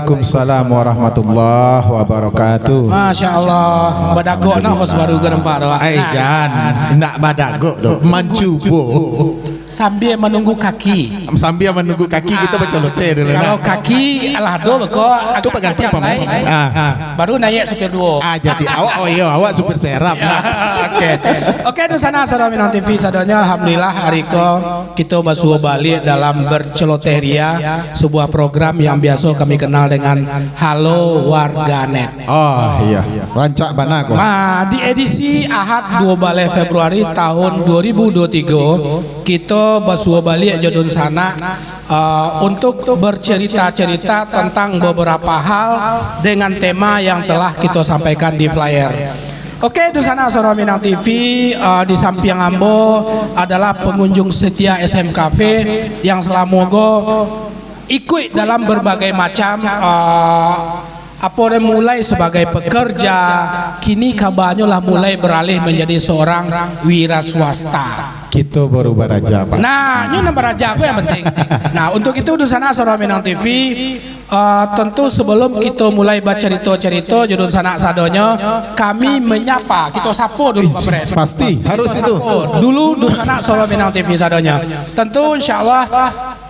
Waalaikumsalam warahmatullahi wabarakatuh. Masya Allah, badagok nah kos baru gerempak doa. Jangan nak badagok doh, mencubo. Sambil menunggu kaki. Sambil menunggu kaki kita bercelote dulu. Kalau kaki alah do beko itu pengganti apa? Baru naik supir duo. Jadi awak supir serap. Oke di sana saudara Minang TV sadonya alhamdulillah hari kita basuh balik dalam berceloteria, sebuah program yang biasa kami kenal dengan Halo Warganet. Oh iya, rancak bana kok. Nah, di edisi Ahad 12 Februari tahun 2023 kita basuh balik jodun sana untuk bercerita-cerita tentang beberapa hal dengan tema yang telah kita sampaikan di flyer. Oke, di sana saudara Minang TV, di samping Ambo adalah pengunjung setia SM Cafe yang selama ikut dalam berbagai macam mulai sebagai pekerja, kini kabarnya lah mulai beralih menjadi seorang wira swasta. Kita baru beraja Pak. Nah, ini beraja apa yang penting. Nah, untuk itu di sana saudara Minang TV, tentu sebelum kita mulai baca cerita-cerita judul sanak sadonya, kami menyapa kita sapo dulu Pak Bret. Pasti harus itu. Dulu di sana saudara Minang TV sadonya. Tentu insyaallah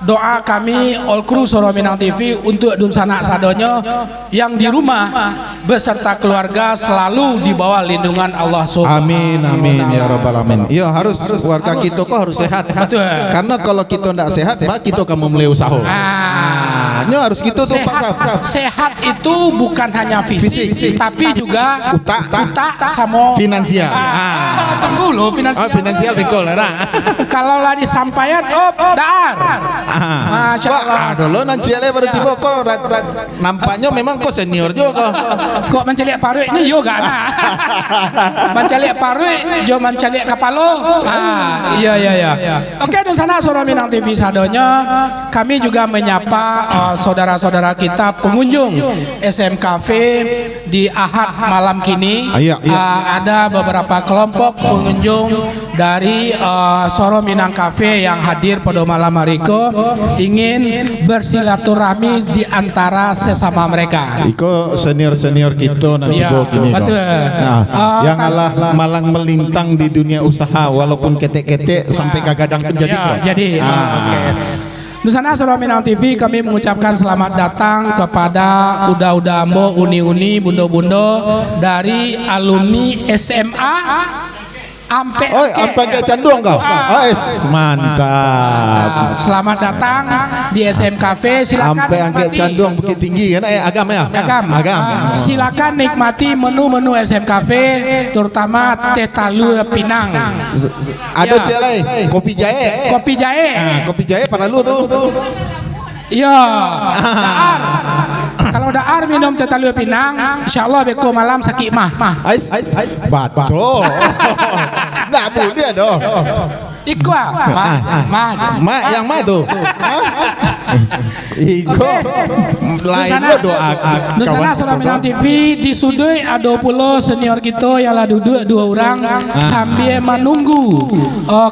doa kami all crew saudara Minang TV untuk dun sanak sadonya yang di rumah beserta keluarga selalu di bawah lindungan Allah Subhanahu. Amin amin ya rabbal alamin. Iya harus warga kita kok harus sehat. Betul. Karena kalau kita tidak sehat, kita akan memulai usaha. Harus gitu tuh Pak Saf. Sehat itu bukan hanya fisik, tapi juga utak sama finansial. Tunggu loh finansial. Finansial betul lah. Kalau lah disampaikan, dar. Masya Allah. Dulu nanti baru tiba kok nampaknya memang kok senior juga. Kok mencalik parut ini yoga nah. Mencalik parut, jo mencalik kapalo. Iya. Oke, dan sana saudara Minang TV sadonya, kami juga menyapa saudara-saudara kita pengunjung SM Cafe di Ahad malam kini. Ada beberapa kelompok pengunjung dari Soro Minang Cafe yang hadir pada malam hari ingin bersilaturahmi di antara sesama mereka. Iko senior kita nanti gini. Betul. Yang Allah malang melintang di dunia usaha walaupun ketek-ketek sampai kagadang penjadi. Oke. Di sana saudara Minang TV kami mengucapkan selamat datang kepada uda-uda ambo, uni-uni, bundo-bundo dari alumni SMA Ampe kayak canduang kau. Mantap. Selamat datang di SM Cafe. Silakan Ampe canduang Bukit Tinggi kan agam ya? Agam. Silakan nikmati menu-menu SM Cafe, terutama teh talu Pinang. Ada celai kopi jahe. Kopi jahe pernah lu tuh. Iya. Daar. Kalau daar minum teh talu Pinang, insyaallah beko malam sakit mah. Bato. Nggak boleh dong. Iko yang ma tuh. Iko lain doa. Di sana saudara Minang TV di sudut ada pula senior kita yang lah duduk 2 orang sambil menunggu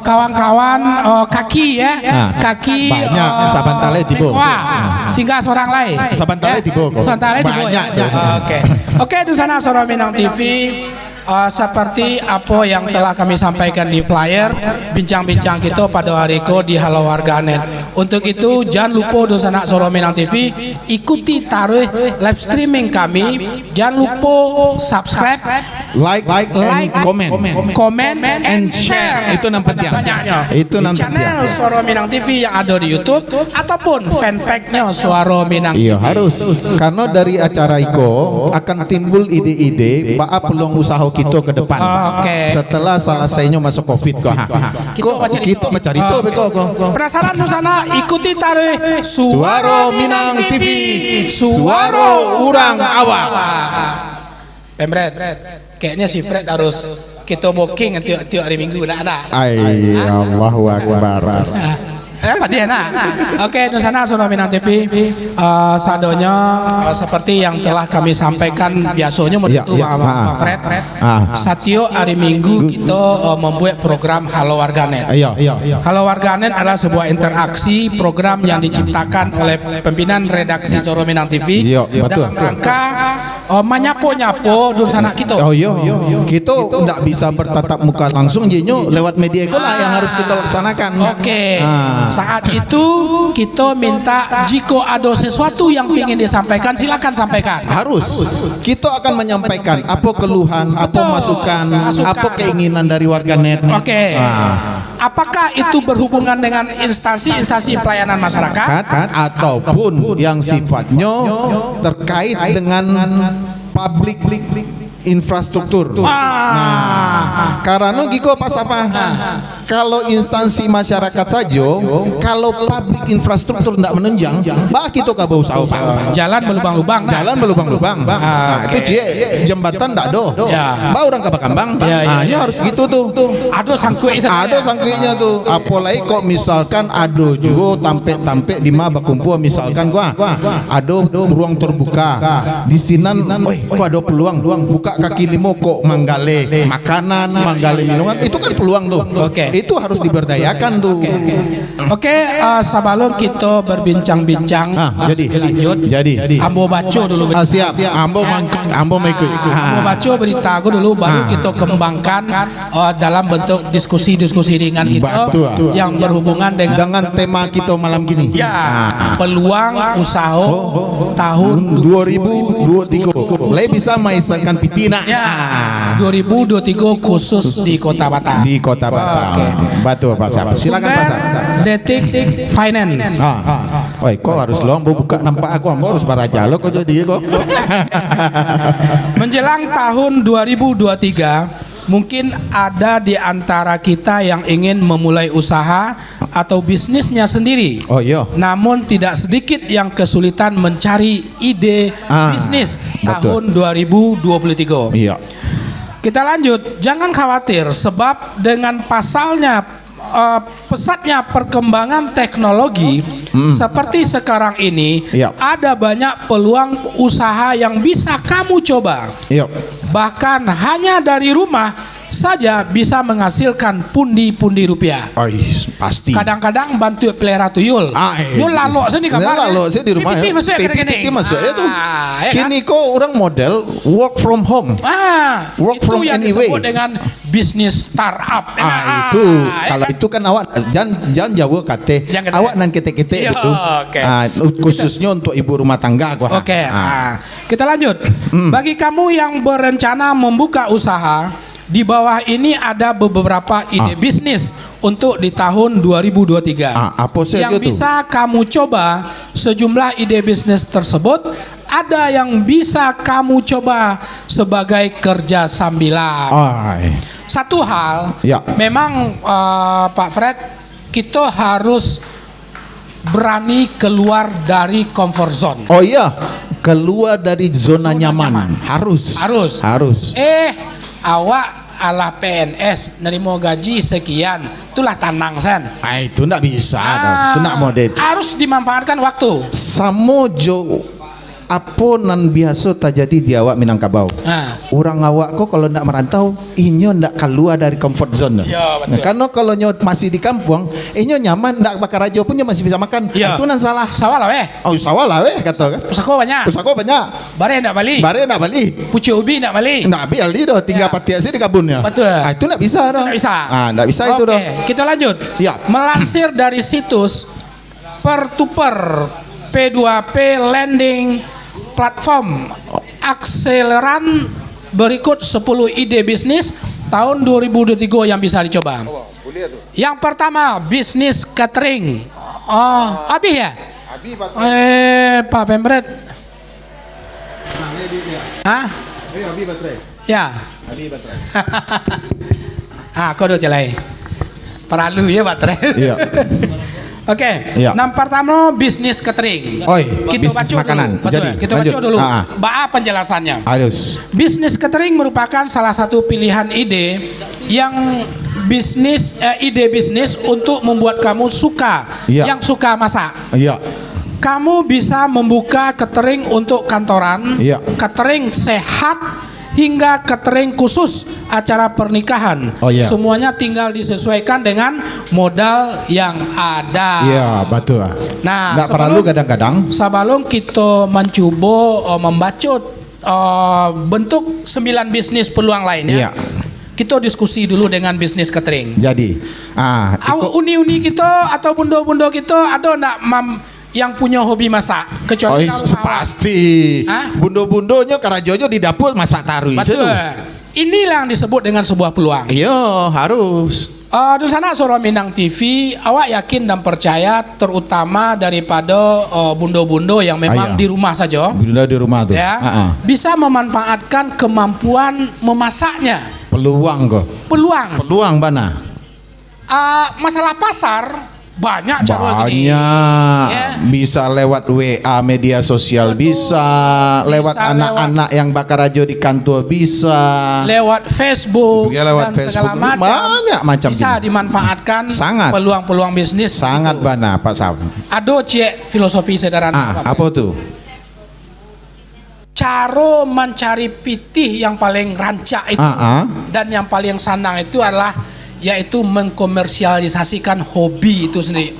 kawan-kawan kaki ya. Kaki banyak saban tale tibo. Tinggal seorang lain. Saban tale tibo. Banyak. Oke, di sana saudara Minang TV. Seperti apa yang telah kami sampaikan di flyer bincang-bincang kita pada hari ko di Halo Warganet. Untuk itu jangan lupa di sana Soro Minang TV ikuti taruh live streaming kami. Jangan lupa subscribe, like and comment and share. Itu yang penting. Itu channel Soro Minang TV yang ada di YouTube ataupun fanpage-nya Suara Minang TV. Iya harus. Karena dari acara Iko akan timbul ide-ide apa peluang usaha kita ke depan. Setelah selesainya masuk Covid kok. Kita mencari itu penasaran di sana ikuti taruh Suara Minang TV. Suara urang awak. Pemret, kayaknya si Fred harus kita booking tiap hari Minggu nak ada. Allahu Akbar. Apa dia nak? Oke, Nusana Surah Minang TV. Sadonya seperti yang telah kami sampaikan biasanya menurut Pak Fred. Satyo hari Minggu kita membuat program Halo Warganet. Halo Warganet adalah sebuah interaksi program yang diciptakan oleh pimpinan redaksi Surah Minang TV dalam rangka menyapo-nyapo Nusana kita. Kita tidak bisa bertatap muka langsung, jinyo lewat media itulah yang harus kita laksanakan. Oke. Saat itu kita minta jika ada sesuatu yang ingin disampaikan silakan sampaikan. Harus. Kita akan menyampaikan apa keluhan, apa masukan, apa keinginan dari warganet. Oke. Apakah itu berhubungan dengan instansi pelayanan masyarakat ataupun yang sifatnya terkait dengan public infrastruktur. Karena giko pas apa? Kalau instansi masyarakat saja, kalau public infrastruktur tidak menunjang, bah kita kabau usaha. Jalan berlubang-lubang. Jalan berlubang-lubang. Itu jembatan tidak do. Bah orang kabakambang. Ya harus gitu tuh. Ada sangkuiknya. Ada sangkuiknya tuh. Apalagi kok misalkan ada juga tampek-tampek di mana bakumpul misalkan gua ada ruang terbuka di sinan. Kok ada peluang buka kaki limo kok manggale makanan, manggale minuman, itu kan peluang tuh. Itu harus diberdayakan tuh. Sebelum kita berbincang-bincang, jadi ambo baca dulu. Siap. Ambo ikut. Ambo baca berita aku dulu, baru kita kembangkan dalam bentuk diskusi ringan kita yang berhubungan dengan tema kita malam gini. Peluang usaha tahun 2023. Mulai bisa maisakan pitina. 2023 khusus di Kota Batam. Di Kota Batam. Batu Pak Sap. Silakan Pak Sap. Detik Finance. Kok harus loang buka nampak aku harus barajalo kok jadi kok. Menjelang tahun 2023 mungkin ada di antara kita yang ingin memulai usaha atau bisnisnya sendiri. Namun tidak sedikit yang kesulitan mencari ide bisnis tahun 2023. Kita lanjut, jangan khawatir sebab dengan pesatnya perkembangan teknologi seperti sekarang ini, ada banyak peluang usaha yang bisa kamu coba. Bahkan hanya dari rumah saja bisa menghasilkan pundi-pundi rupiah. Pasti. Kadang-kadang bantu pelihara tuyul. Yul lalu sini kamar. Lalu sih di rumah. Piti masuk itu. Kini kok orang model work from home. Work from yang anyway. Disebut dengan bisnis startup. Itu kalau itu kan awak jangan jauh kate. Awak nan kete-kete itu. Khususnya untuk ibu rumah tangga. Kita lanjut. Bagi kamu yang berencana membuka usaha, di bawah ini ada beberapa ide bisnis untuk di tahun 2023 yang bisa kamu coba. Sejumlah ide bisnis tersebut ada yang bisa kamu coba sebagai kerja sambilan. Satu hal, memang Pak Fred, kita harus berani keluar dari comfort zone. Keluar dari zona nyaman. Harus. Awak ala PNS nerima gaji sekian, itulah tanang san. Itu ndak bisa, itu ndak model. Harus dimanfaatkan waktu. Samojo apa nan biasa terjadi di awak Minangkabau. Orang awak kok kalau ndak merantau, inyo ndak keluar dari comfort zone. Karena kalau nyo masih di kampung, inyo nyaman, ndak bakar aja pun nyo masih bisa makan. Itu nan salah. Salah weh. Salah lah weh kata kan. Pusako banyak. Bare ndak bali. Pucuk ubi ndak bali. Ndak bali doh, tinggal pati aja di kebunnya. Betul. Itu ndak bisa doh. Ndak bisa itu doh. Kita lanjut. Melansir dari situs Pertuper P2P Lending platform akseleran berikut 10 ide bisnis tahun 2023 yang bisa dicoba. Yang pertama, bisnis catering. Abi ya? Abi Pak Pemret. Abi baterai. Ya. Abi baterai. Kau do celai. Perlu ya baterai. Iya. Yang pertama bisnis catering. Kita baca makanan. Betul. Kita baca dulu. Penjelasannya. Bisnis catering merupakan salah satu pilihan ide yang ide bisnis untuk membuat kamu suka, Iya. yang suka masak. Iya. Kamu bisa membuka catering untuk kantoran, Iya. catering sehat, hingga catering khusus acara pernikahan. Oh, iya. Semuanya tinggal disesuaikan dengan modal yang ada. Iya, betul. Nah, Nggak perlu kadang-kadang. sebelum kita mencoba membaca bentuk 9 bisnis peluang lainnya, Iya. kita diskusi dulu dengan bisnis catering. Jadi, Uni-uni kita atau bundo-bundo kita ada ndak yang punya hobi masak? Kecuali kalau pasti. Hah? Bundo-bundonya karajojo di dapur masak tarui. betul. Inilah yang disebut dengan sebuah peluang. Iya, harus. Di sana Suara Minang TV, awak yakin dan percaya, terutama daripada bundo-bundo yang memang Iya. di rumah saja, Bunda di rumah tuh. ya, bisa memanfaatkan kemampuan memasaknya. Peluang kok. Peluang. Peluang mana? Masalah pasar banyak cara gini. Banyak. Ya. Bisa lewat WA media sosial, Betul. bisa lewat Bisa anak-anak yang bakar rajo di kantor, bisa Lewat Facebook Ya, lewat dan segala Facebook. macam. Banyak macam bisa gini. dimanfaatkan Sangat. peluang-peluang bisnis. sangat di situ. bana Pak Sam. Ada cek filosofi sederhana. Apa tuh? Cara mencari pitih yang paling rancak itu dan yang paling sanang itu adalah yaitu mengkomersialisasikan hobi itu sendiri.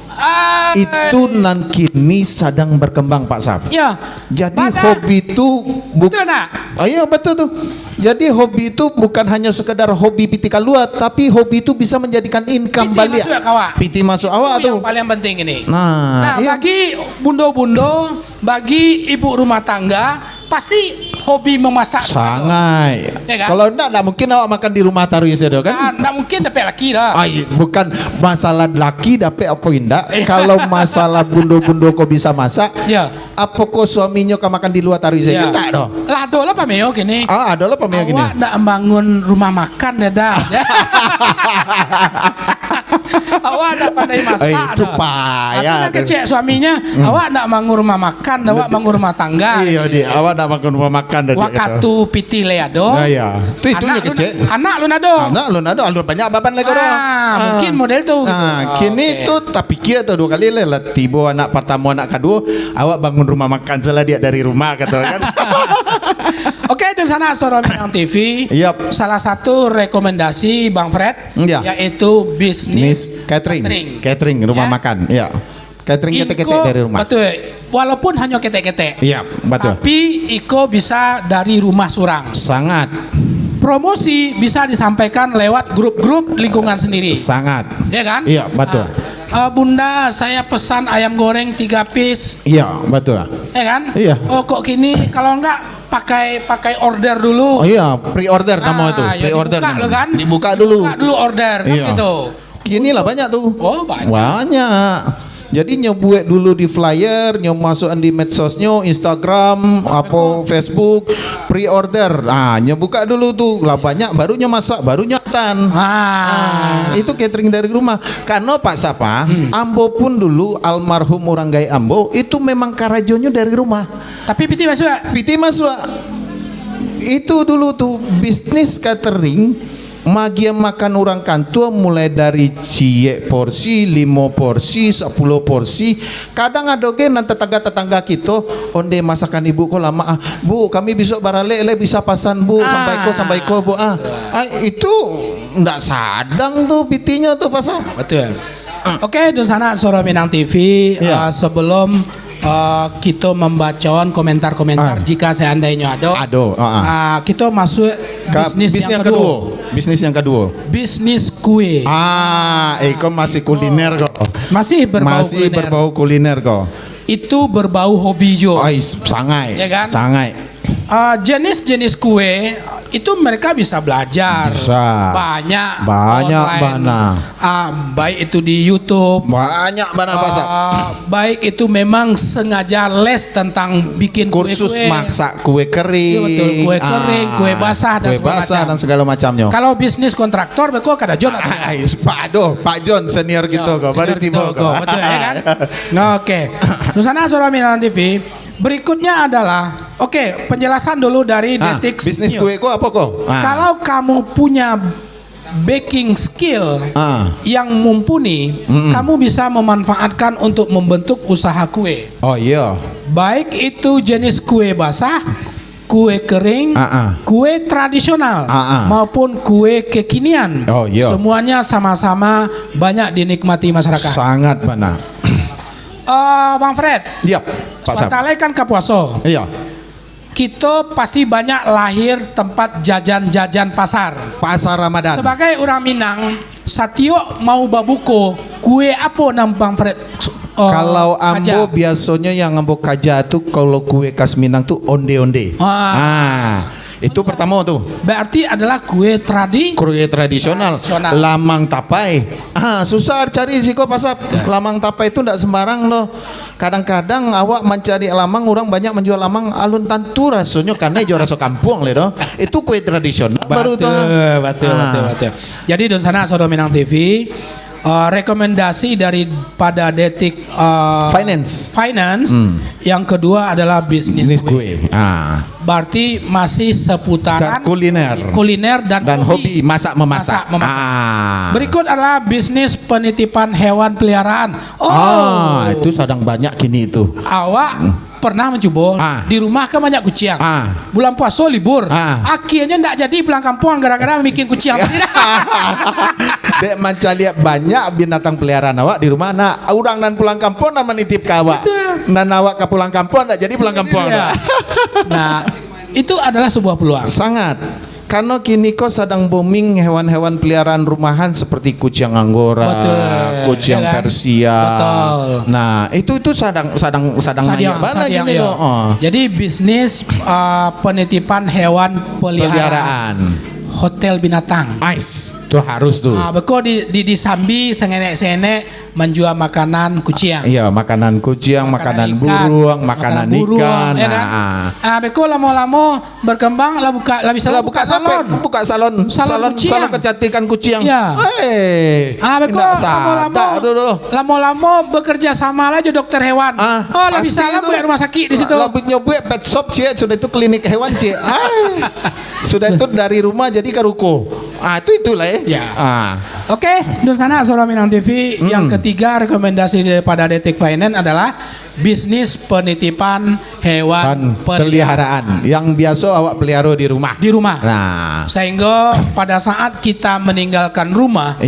Itu nan kini sedang berkembang Pak Sam. Ya. Jadi hobi itu Betul nak? Iya betul tuh. Jadi hobi itu bukan hanya sekedar hobi piti keluar, tapi hobi itu bisa menjadikan income Piti balik. masuk ya, kawan? Piti masuk awak Itu tuh. yang paling penting ini. Nah, iya. bagi bundo-bundo, bagi ibu rumah tangga, pasti hobi memasak. Sangat. Ya kan? Kalau enggak mungkin awak makan di rumah taruh ya kan? Nggak mungkin tapi laki dah. Bukan masalah laki dapat apa indak. Kalau masalah bundo-bundo kau bisa masak, Ya. apa kau suaminya kau makan di luar taruh Ya. enggak dong? Lah do lah pameo gini. Ada lah pemia gini. Awak ndak membangun rumah makan ya dah. Awak ndak pandai masak. Itu dah. payah. Aku nak kecek suaminya, awak ndak bangun rumah makan, awak bangun rumah tangga. Iya dia, awak nak makan rumah makan dah. Wakatu piti leado. Nah, ya. Itu itunya kecek. Anak lu nado. Anak lu ada banyak baban lagi orang. Mungkin model tuh. Kini tuh tak pikir tuh 2 kali lah tiba anak pertama anak kedua awak bangun rumah makan salah dia dari rumah kata kan. Oke, dan sana Suara Minang TV. Yap. Salah satu rekomendasi Bang Fred Ya. yaitu bisnis catering rumah Ya. makan. Ya. Catering ketek-ketek Iko- dari rumah. Betul. Walaupun hanya ketek-ketek. Iya, betul. Tapi Iko bisa dari rumah surang. Sangat, Promosi bisa disampaikan lewat grup-grup lingkungan sendiri. sangat. Ya kan? Iya, betul. Bunda, saya pesan ayam goreng 3 piece. Iya, betul. Ya kan? Iya. Oh, kok gini? Kalau enggak pakai order dulu. Oh iya, pre-order nama itu. ya Pre-order. dibuka nama. lo kan? Dibuka dulu. Buka dulu order kan Iya. gitu. Kini lah banyak tuh. Oh, banyak. Banyak. Jadi nyebuat dulu di flyer, masukan di medsosnya, Instagram, apa Facebook, pre-order. Nyebuka dulu tuh, lah banyak, barunya masak, barunya tan. Itu catering dari rumah. Karena Pak Sapa, Ambo pun dulu almarhum orang Gai Ambo itu memang karajonya dari rumah. Tapi piti masuk ya? Piti masuk. Itu dulu tuh bisnis catering. Magia makan orang kantua mulai dari cie porsi, 5 porsi, 10 porsi. Kadang ada nanti tetangga-tetangga kita, onde masakan ibu kok lama. Bu, kami besok barale bisa pasan bu, sampai ko bu. Itu ndak sadang tuh pitinya tuh pasang. Betul. Oke, dan sana Suara Minang TV. Iya. Sebelum kita membacakan komentar-komentar jika seandainya ada. Kita masuk bisnis yang kedua. Bisnis yang kedua. Bisnis kue. Iko masih kuliner kok. Masih berbau kuliner kok. Itu berbau hobi jo. Sangai. Ya kan? Sangai. Jenis-jenis kue itu mereka bisa belajar. Bisa. Banyak Banyak online. bana. Baik itu di YouTube. Banyak bana pasar. Baik itu memang sengaja les tentang bikin Kursus kue-kue. masak kue kering. Iya, betul. Kue kering, kue basah dan kue segala basah macam. dan segala macamnya. Kalau bisnis kontraktor, beko kada John atau Pak John senior gitu kok, baru tiba kok. betul ya kan? Oke. Nusana Suara Minang TV. Berikutnya adalah penjelasan dulu dari Detik Bisnis News. kue kok apa kok? Kalau kamu punya baking skill yang mumpuni, Mm-mm. kamu bisa memanfaatkan untuk membentuk usaha kue. Oh iya. Baik itu jenis kue basah, kue kering, kue tradisional, maupun kue kekinian. Oh, iya. Semuanya sama-sama banyak dinikmati masyarakat. Sangat benar. Bang Fred, Iya, Pak Sab. suatale kan kapuaso. Iya. Kita pasti banyak lahir tempat jajan-jajan pasar. Pasar Ramadan. Sebagai orang Minang, Satio mau babuko kue apa nam Bang Fred? Kalau ambo kaja? biasanya yang ambo kaja tuh kalau kue khas Minang tuh onde-onde. Itu pertama tuh. Berarti adalah kue Kue tradisional. Lamang tapai. Susah cari sih kok pasap. Lamang tapai itu enggak sembarang loh. Kadang-kadang awak mencari lamang, orang banyak menjual lamang alun tantu rasanya karena jual rasa kampung loh. Itu kue tradisional baru tuh. Betul. Jadi don sana Sodo Minang TV, rekomendasi daripada Detik Finance. Yang kedua adalah bisnis kue. Berarti masih seputaran kuliner dan hobi masak memasak. Berikut adalah bisnis penitipan hewan peliharaan. Itu sedang banyak kini itu. Awak pernah mencoba di rumah kan banyak kucing. Bulan puasa libur. Akhirnya ndak jadi pulang kampung gara-gara bikin kucing. Dek manca lihat banyak binatang peliharaan awak di rumah. Nah, orang dan pulang kampung dan menitip ke awak. Dan awak ke pulang kampung ndak jadi pulang kampung. Nah, itu adalah sebuah peluang. Sangat. Karena kini kok sedang booming hewan-hewan peliharaan rumahan seperti kucing Anggora, kucing Persia. Nah, itu sedang banyak banget gini loh. Jadi bisnis penitipan hewan peliharaan. Hotel binatang. Itu harus tuh. Beko di Sambi sengenek-senek menjual makanan kucing. Iya, makanan kucing, makanan burung, makanan ikan. Ya kan? Beko lama-lama berkembang lah bisa buka salon. Salon kecantikan kucing. Iya. Beko lama-lama bekerja sama aja dokter hewan. Lah bisa lah buat rumah sakit di situ. Lah nyoba pet shop cie, sudah itu klinik hewan cie. Sudah itu dari rumah jadi ke ruko. Itulah ya. Oke, dan sana Sodo Minang TV. Yang ketiga rekomendasi daripada Detik Finance adalah bisnis penitipan hewan peliharaan yang biasa awak pelihara di rumah. Nah, sehingga pada saat kita meninggalkan rumah,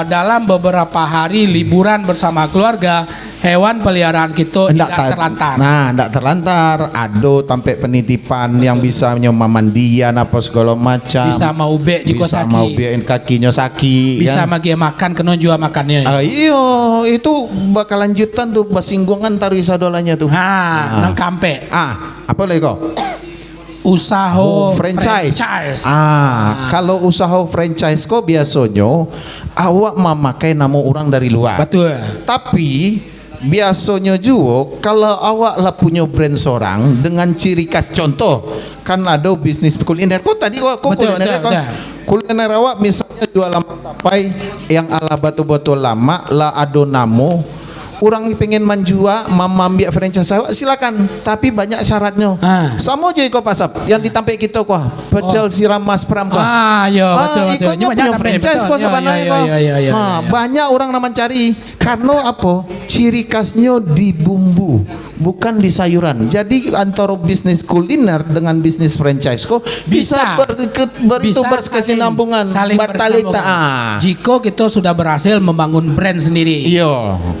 dalam beberapa hari liburan bersama keluarga, hewan peliharaan kita tidak terlantar. Tidak terlantar. Ado sampai penitipan yang bisa nyoba mandian apa segala macam. Bisa mau be juga bisa sakit. Mau bein kakinya sakit. Bisa magi makan kena jual makannya. Iya, itu bakal lanjutan tuh pasinggungan taruh sadolanya tuh. Nang kampe. Apa lagi kok? Usaha franchise. Kalau usaha franchise kok biasanya awak memakai nama orang dari luar. Betul. Tapi biasanya juga kalau awak lah punya brand seorang dengan ciri khas, contoh kan ada bisnis kuliner. Kok tadi kok kuliner kan? Kuliner awak misalnya jual lamang tapai yang ala batu-batu lama lah ado namo. Orang pengen menjual, ambil franchise awak silakan, tapi banyak syaratnya. Sama aja kok pasap yang ditampai kita kok pecel siram mas pram kok. Betul. Ikutnya punya franchise kok sebenarnya. Banyak orang nama cari karena apa? Ciri khasnya di bumbu, bukan di sayuran. Jadi antara bisnis kuliner dengan bisnis franchise kok bisa berkesinambungan, saling bertalita. Jika kita sudah berhasil membangun brand sendiri.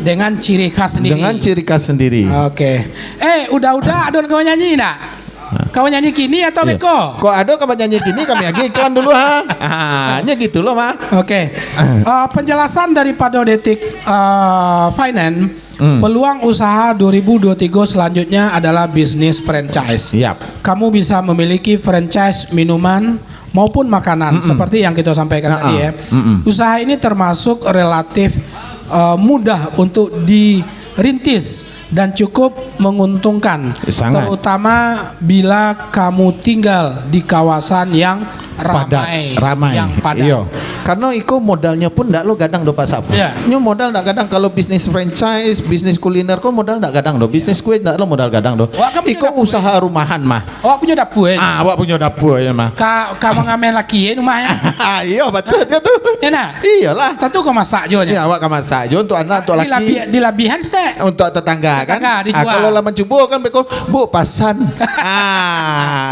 Dengan ciri khas sendiri. Oke. Udah ada kawan nyanyi enggak? Kawan nyanyi kini atau beko? Kok ada kawan nyanyi kini kami lagi iklan dulu hanya gitu loh mah. Oke. Penjelasan daripada Detik Finance, peluang usaha 2023 selanjutnya adalah bisnis franchise. Kamu bisa memiliki franchise minuman maupun makanan seperti yang kita sampaikan tadi ya. Usaha ini termasuk relatif mudah untuk dirintis dan cukup menguntungkan, terutama bila kamu tinggal di kawasan yang ramai. yang padat. Iya. Karena iko modalnya pun ndak lo gadang do Pak Sapu. Iya. Nyo modal ndak gadang kalau bisnis franchise, bisnis kuliner kok modal ndak gadang do. Bisnis kue ndak lo modal gadang do. Wah, kamu Iko punya usaha rumahan mah. Awak punya dapur Awak punya dapur ya mah. kamu ngamen laki rumahnya. Iya betul dia tuh. Enak. Iyalah. Tentu kau masak jo nya. Iya awak kan masak jo untuk anak untuk laki. Di labihan stek. Untuk tetangga kan. Dijual. Kalau laman cubo kan beko bu pasan.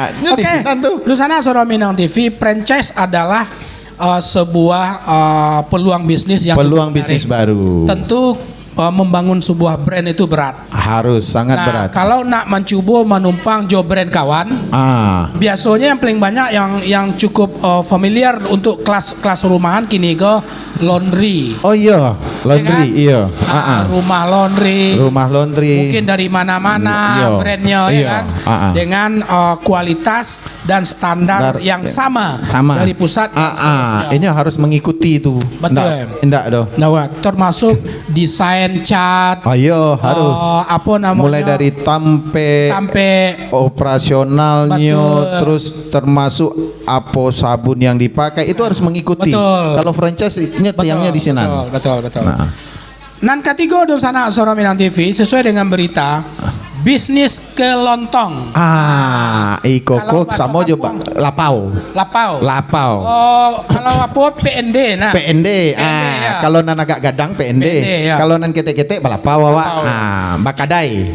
Ini di sini tuh. Di sana Suara Minang TV, franchise adalah sebuah peluang bisnis yang Peluang cukup bisnis menarik. baru. Tentu membangun sebuah brand itu berat. Harus sangat berat. Kalau nak mencoba menumpang jo brand kawan, biasanya yang paling banyak yang cukup familiar untuk kelas rumahan kini ke laundry. Oh iya, laundry iya. Rumah laundry. Rumah laundry. Mungkin dari mana-mana Iya. brandnya ya Iya. kan, dengan kualitas dan standar yang sama dari pusat. Ini harus mengikuti itu. Betul. Enggak doh. Nah, termasuk desain cat. Ayo harus. Apa namanya? Mulai dari tampe operasionalnya, Betul. terus termasuk apa sabun yang dipakai itu harus mengikuti. Betul. Kalau franchise-nya tiangnya di sini. Betul. Nah. Nan ketiga dong sana Suara Minang TV sesuai dengan berita bisnis kelontong. Ikokok Kalau sama bahasa juga Lapau. lapau. Oh, kalau apa PND nah. PND. ya. Kalau nan agak gadang PND. ya. Kalau nan ketek-ketek balapau awak. Bakadai.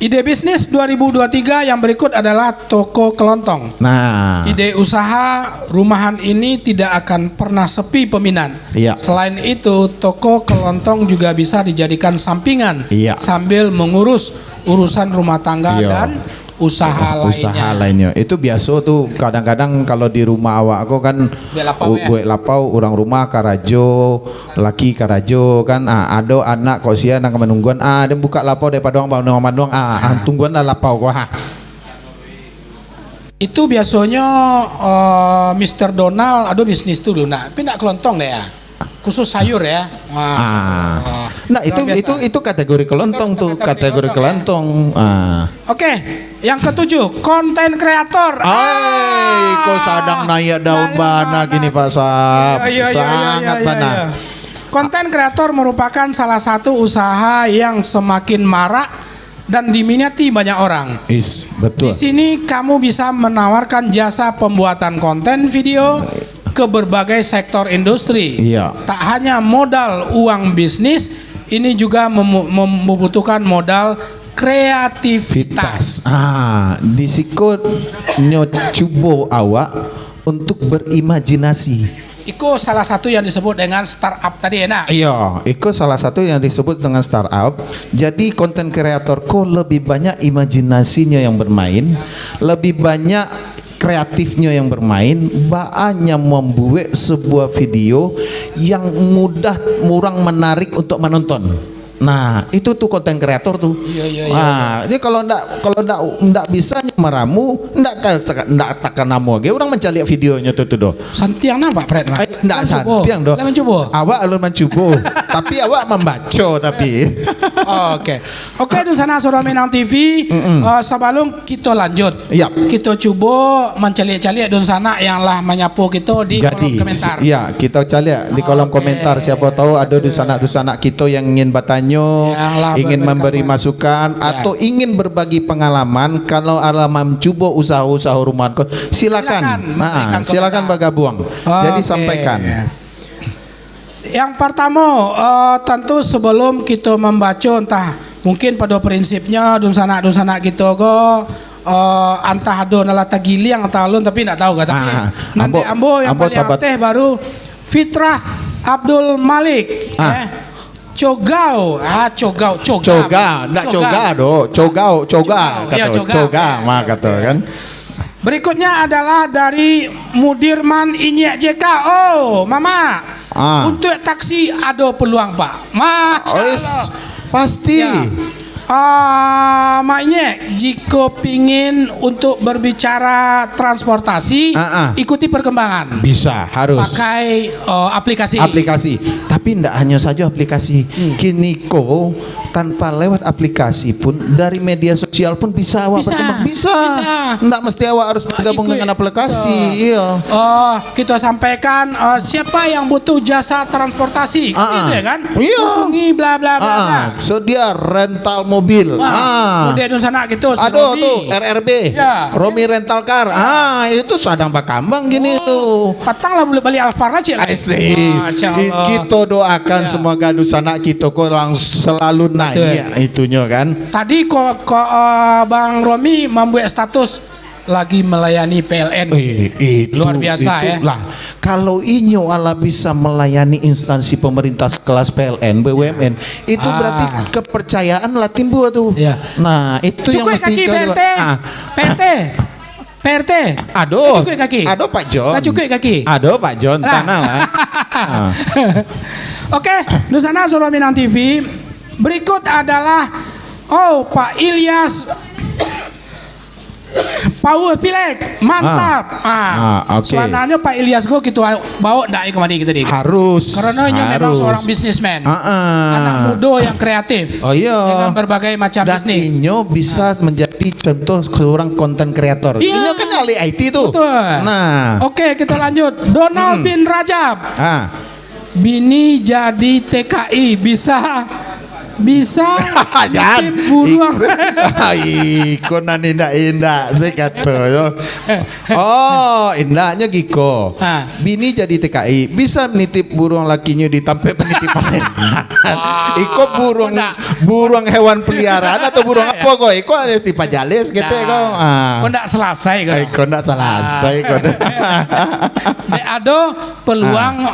Ide bisnis 2023 yang berikut adalah toko kelontong. Nah. Ide usaha rumahan ini tidak akan pernah sepi peminat. Iya. Selain itu, toko kelontong juga bisa dijadikan sampingan Iya. sambil mengurus urusan rumah tangga Iya. dan usaha lainnya. Itu biasa tuh kadang-kadang kalau di rumah awak aku kan buat lapau orang rumah karajo, laki karajo kan ada anak kok sia nang menungguan dia buka lapau daripada orang doang tungguan lah lapau gua Itu biasanya Mr. Donald ada bisnis tuh nah, tapi enggak kelontong deh ya. Khusus sayur ya. Nah, itu kategori kelontong tuh, kategori kelontong. Oke, yang ketujuh, konten kreator. Kok sadang naik daun bana gini Pak Sap. Sangat bana. Konten kreator merupakan salah satu usaha yang semakin marak dan diminati banyak orang. Betul. Di sini kamu bisa menawarkan jasa pembuatan konten video ke berbagai sektor industri. Iya. Tak hanya modal uang bisnis, ini juga membutuhkan modal kreativitas. Di situ nyocoba awak untuk berimajinasi. Itu salah satu yang disebut dengan startup tadi enak. Iya, itu salah satu yang disebut dengan startup. Jadi konten kreator kok lebih banyak imajinasinya yang bermain, lebih banyak kreatifnya yang bermain, hanya membuat sebuah video yang murah menarik untuk menonton. Nah, itu tuh konten kreator tuh. Iya. Jadi kalau ndak bisa meramu, ndak takkan namu. Orang mencari videonya tuh doh. Santiang nampak Fred? Ndak santiang doh. Awak alun mencoba, tapi awak membaca tapi. Oke, di sana Suara Minang TV. Sebelum kita lanjut, kita coba mencari-cari di sana yang lah menyapu kita di kolom komentar. Iya, kita cari di kolom komentar. Siapa tahu ada di sana kita yang ingin bertanya, ingin memberi masukan atau ingin berbagi pengalaman. Kalau alaman coba usaha-usaha rumah silakan silakan bergabung. Jadi sampaikan. Yang pertama, tentu sebelum kita membaca entah mungkin pada prinsipnya dun sana kita antah ada nalata giliang atau alun tapi tidak tahu tapi nanti ambo yang paling aktif baru Fitrah Abdul Malik. Cogau, kata kan. Berikutnya adalah dari Mudirman Inyek JK. Mama, untuk taksi ada peluang Pak. Masya Allah. Pasti. Maknya jika pingin untuk berbicara transportasi, ikuti perkembangan. Bisa, harus. Pakai aplikasi. Tapi tidak hanya saja aplikasi. Kini tanpa lewat aplikasi pun dari media sosial pun bisa awak Bisa, berkembang. Bisa. bisa. Nggak mesti awak harus bergabung Ikut. dengan aplikasi. Iya. Oh, kita sampaikan siapa yang butuh jasa transportasi, gitu ya kan? Iya. Hubungi bla bla bla. bla. Sedia rental mobil. Kemudian di sana gitu. si Aduh Robi. tuh RRB, Ya. Romi Rental Car. Itu sadang bakambang gini tuh. Patang lah boleh beli Alphard aja. Asik. Masya Allah. Kita doakan semoga sanak kita kok langsung selalu naik itunya kan. Tadi kok Bang Romi membuat status lagi melayani PLN. Luar biasa ya. Lah, kalau inyo ala bisa melayani instansi pemerintah kelas PLN, BUMN, itu berarti kepercayaan lah timbul tuh. Iya. Nah, itu yang Cukup mesti kaki kita PRT. PRT. PRT. Aduh, Cukup kaki. aduh Pak John. Nah, cukup kaki. Aduh Pak John, tanah lah. Oke, Nusana Solo Minang TV. Berikut adalah Pak Ilyas Power Filek, mantap. Oke. Suananya Pak Ilyas gue gitu bawa dai kemari gitu deh. Harus. Karena dia memang seorang bisnismen, anak muda yang kreatif. Oh iya. Dengan berbagai macam Dan bisnis. Inyo bisa menjadi contoh seorang konten kreator. Iya. Inyo kan ahli IT tuh. Betul. Nah. Oke, kita lanjut. Donald bin Rajab. Bini jadi TKI bisa Jangan buruang. Iko nan indah saya kata yo. Oh indahnya Giko. Bini jadi TKI bisa nitip burung lakinya di tempat penitipan. Iko burung hewan peliharaan atau burung apa kok? Iko ada tipe jalis gitu kok. Kok ndak selesai kok. Iko ndak selesai kok. Ada peluang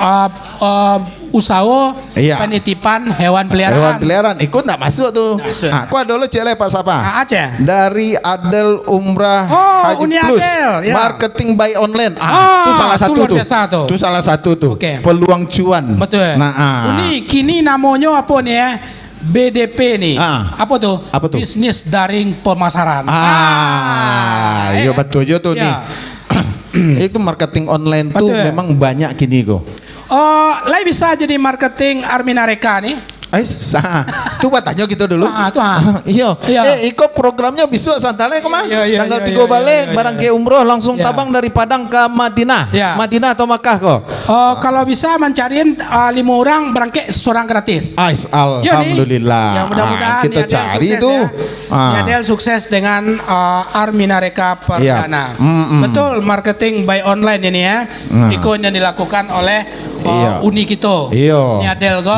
usaha penitipan hewan peliharaan. Hewan peliharaan ikut nggak masuk tuh. Aku ada dulu cele Pak Sapa. Aja. Dari Adel Umrah Haji Uni Plus. Adel, ya. Marketing by online. Itu salah satu tuh. Itu salah satu tuh. Peluang cuan. Betul. Uni kini namanya apa nih ya? BDP nih. Apa tuh? Apa tuh? Bisnis daring pemasaran. Iya betul juga tuh nih. Itu marketing online tuh memang banyak kini kok. Lai bisa jadi marketing Arminareka nih. Tuh tanya gitu dulu. Iya. Iko programnya besok santale kok mah. Tanggal 3 balik barang ke umroh langsung tabang dari Padang ke Madinah. Madinah atau Makkah kok. Kalau bisa mencariin 5 orang berangkat seorang gratis. Alhamdulillah. Ya mudah-mudahan kita cari itu. Yadel sukses dengan Arminareka Perdana. Betul, marketing by online ini ya. Iko yang dilakukan oleh Uni kita. Yadel go.